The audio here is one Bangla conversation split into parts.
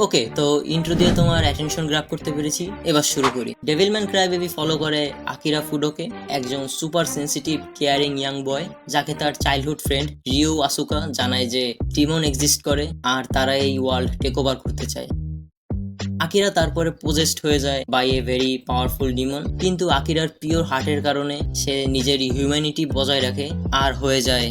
ওকে, তো ইন্ট্রো দিয়ে তোমার অ্যাটেনশন গ্র্যাব করতে পেরেছি, এবার শুরু করি। ডেভিলম্যান ক্রাইবেবি ফলো করে আকিরা ফুডোকে, একজন সুপার সেন্সিটিভ কেয়ারিং ইয়াং বয় যাকে তার চাইল্ডহুড ফ্রেন্ড রিও আসুকা জানায় যে ডিমন এক্সিস্ট করে আর তারা এই ওয়ার্ল্ড টেক ওভার করতে চায়। আকিরা তারপরে পজেসড হয়ে যায় by a very powerful demon, কিন্তু আকিরার পিওর হার্টের কারণে সে নিজের হিউম্যানিটি বজায় রাখে আর হয়ে যায়।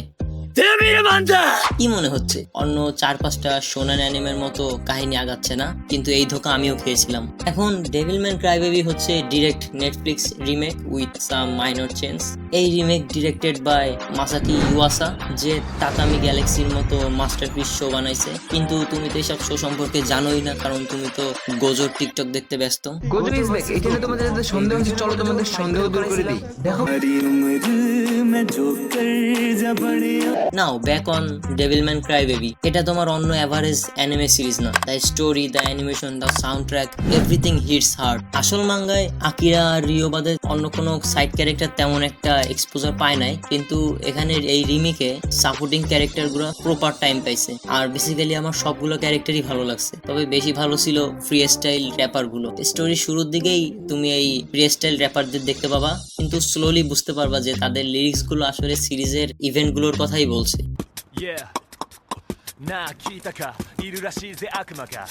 কি মনে হচ্ছে অন্য 4-5টা শোনান অ্যানিমের মতো কাহিনী আগাচ্ছে না? কিন্তু এই ধোকা আমিও খেয়েছিলাম। এখন ডেভিলম্যান ক্রাইবেবি হচ্ছে direct Netflix remake with some minor change. এই রিমেক ডিরেক্টেড বাই মাসাকি ইওয়াসা, যে তাতামি গ্যালাক্সির মতো মাস্টারপিস শো বানাইছে। কিন্তু তুমি তো এইসব শো সম্পর্কে জানোই না, কারণ তুমি তো গোজোর টিকটক দেখতে ব্যস্ত। Gojo is back. এটা নিয়ে তোমাদের যাদের সন্দেহ হচ্ছে, চলো তোমাদের সন্দেহ দূর করে দিই। দেখো নাও ব্যাক অন ডেভিলম্যান ক্রাইবেবি। এটা তোমার অন্য এভারেজ অ্যানিমে সিরিজ না। The story, the animation, the soundtrack, everything hits hard. আসল মাঙ্গায় আকিরা আর রিও বাদে অন্য কোনো সাইড ক্যারেক্টার তেমন একটা এক্সপোজার পায় নাই, কিন্তু এখানে এই রিমিকে সাপোর্টিং ক্যারেক্টার গুলো প্রপার টাইম পাইছে। আর বেসিক্যালি আমার সবগুলো ক্যারেক্টারই ভালো লাগছে, তবে বেশি ভালো ছিল ফ্রি স্টাইল র্যাপার গুলো। স্টোরির শুরুর দিকেই তুমি এই ফ্রি স্টাইল র্যাপারদের দেখতে পাবা, কিন্তু স্লোলি বুঝতে পারবা যে তাদের লিরিক্স গুলো আসলে সিরিজের ইভেন্ট গুলোর কথাই বলছে।なあ聞いたか、いるらしいぜ悪魔が、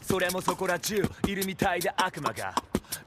それもそこら中いるみたいで悪魔が、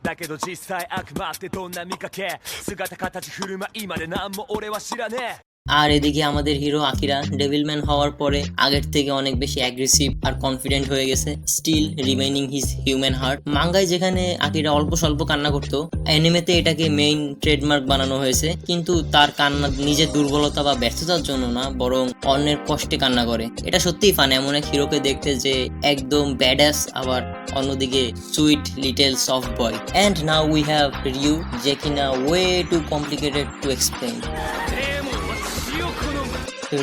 だけど実際悪魔ってどんな見かけ、姿形振る舞いまで何も俺は知らねえ。আর এদিকে আমাদের হিরো আকিরা ডেভিলম্যান হওয়ার পরে আগের থেকে অনেক বেশি অ্যাগ্রেসিভ আর কনফিডেন্ট হয়ে গেছে, still remaining his human heart. মাঙ্গায় যেখানে আকিরা অল্প স্বল্প কান্না করতো, অ্যানিমেতে এটাকে মেইন ট্রেডমার্ক বানানো হয়েছে। কিন্তু তার কান্না নিজের দুর্বলতা বা ব্যর্থতার জন্য না, বরং অন্যের কষ্টে কান্না করে। এটা সত্যিই ফান এমন এক হিরোকে দেখতে যে একদম ব্যাডাস আবার অন্যদিকে sweet little soft boy. And now we have Rio, যে কিনা way too complicated to explain.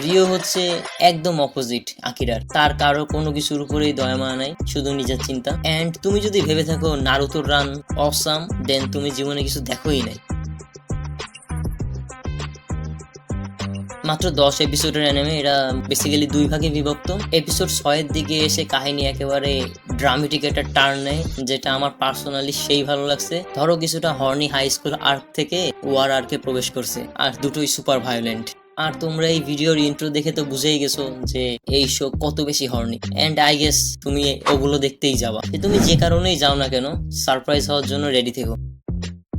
Rio হচ্ছে একদম অপোজিট আকিরার। তার কারো কোনো কিছুর উপরেই দয়া মায়া নাই, শুধু নিজের চিন্তা। এন্ড তুমি যদি ভেবে থাকো নারুতোর রান অসাম, দেন তুমি জীবনে কিছু দেখোই নাই। মাত্র 10 এপিসোডের অ্যানিমে, এটা বেসিক্যালি 2 ভাগে বিভক্ত। এপিসোড 6-এর দিকে এসে কাহিনী একেবারে ড্রামেটিক একটা টার্ন নেয়, যেটা আমার পার্সোনালি সেই ভালো লাগছে। ধরো কিছুটা হর্নি হাই স্কুল আর্ক থেকে ওয়ার আর্কে প্রবেশ করছে, আর দুটোই সুপার ভায়োলেন্ট। আর তোমরা এই ভিডিওর ইন্ট্রো দেখে তো বুঝেই গেছো যে এই শো কত বেশি হর্নি। এন্ড আই গেস তুমি ওগুলো দেখতেই যাবা। তুমি যে কারণেই যাও না কেন, সারপ্রাইজ হওয়ার জন্য রেডি থেকো।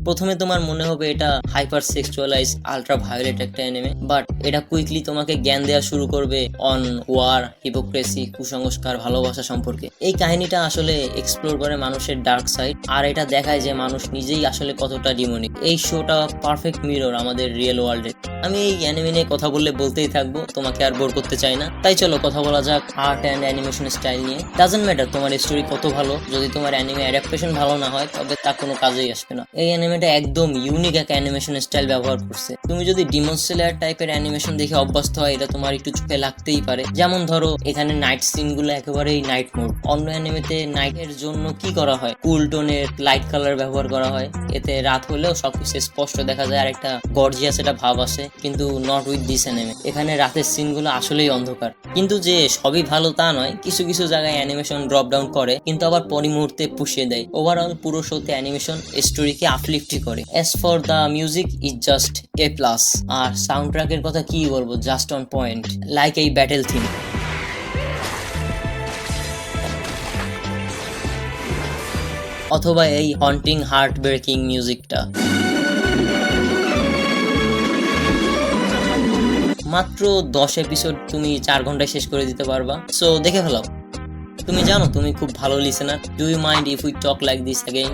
প্রথমে তোমার মনে হবে এটা হাইপার সেক্সুয়ালাইজ আলট্রা ভায়োলেট একটা অ্যানিমে, বাট এটা কুইকলি তোমাকে জ্ঞান দেওয়া শুরু করবে অন ওয়ার, হিপোক্রেসি, কুসংস্কার, ভালোবাসা সম্পর্কে। এই কাহিনীটা আসলে এক্সপ্লোর করে মানুষের ডার্ক সাইড, আর এটা দেখায় যে মানুষ নিজেই আসলে কতটা ডিমনিক। এই শোটা পারফেক্ট মিরর আমাদের রিয়েল ওয়ার্ল্ডে। আমি এই অ্যানিমে নিয়ে কথা বলতেই থাকবো, তোমাকে আর বোর করতে চাই না। তাই চলো কথা বলা যাক আর্ট অ্যান্ড অ্যানিমেশন স্টাইল নিয়ে। ডাজন্ট ম্যাটার তোমার স্টোরি কত ভালো, যদি তোমার অ্যানিমে অ্যাডাপ্টেশন ভালো না হয় তবে তা কোনো কাজেই আসবে না। এই অ্যানিমেটা একদম ইউনিক এক অ্যানিমেশন স্টাইল ব্যবহার করছে। তুমি যদি ডিমন স্লেয়ার টাইপের অ্যানিমেশন দেখে অভ্যস্ত হয়, এটা তোমার একটু চোখে লাগতেই পারে। যেমন ধরো এখানে নাইট সিন গুলো একেবারেই নাইট মোড। অন্য অ্যানিমেতে নাইটের জন্য কি করা হয়, কুল টোনের লাইট কালার ব্যবহার করা হয়, এতে রাত হলেও সবকিছু স্পষ্ট দেখা যায় আর একটা গর্জিয়াস একটা ভাব আসে। কিন্তু নট উইথ দিস অ্যানিমে, এখানে রাতের সিন গুলো আসলেই অন্ধকার। কিন্তু যে সবই ভালো তা নয়, কিছু কিছু জায়গায় অ্যানিমেশন ড্রপ ডাউন করে, কিন্তু আবার পরি মুহূর্তে পুষিয়ে দেয়। ওভারঅল পুরো শোতে অ্যানিমেশন স্টোরিকে আপলিফ্টই করে। As for the music is just A+, আর সাউন্ড ট্র্যাকের কথা কি বলবো, জাস্ট অন পয়েন্ট, লাইক এই ব্যাটেল থিম। অথবা এই হন্টিং হার্ট ব্রেকিং মিউজিকটা। মাত্র 10 এপিসোড তুমি 4 ঘন্টায় শেষ করে দিতে পারবা, সো দেখে ফেলাও। তুমি জানো তুমি খুব ভালো listener. Do you mind if we talk like this again?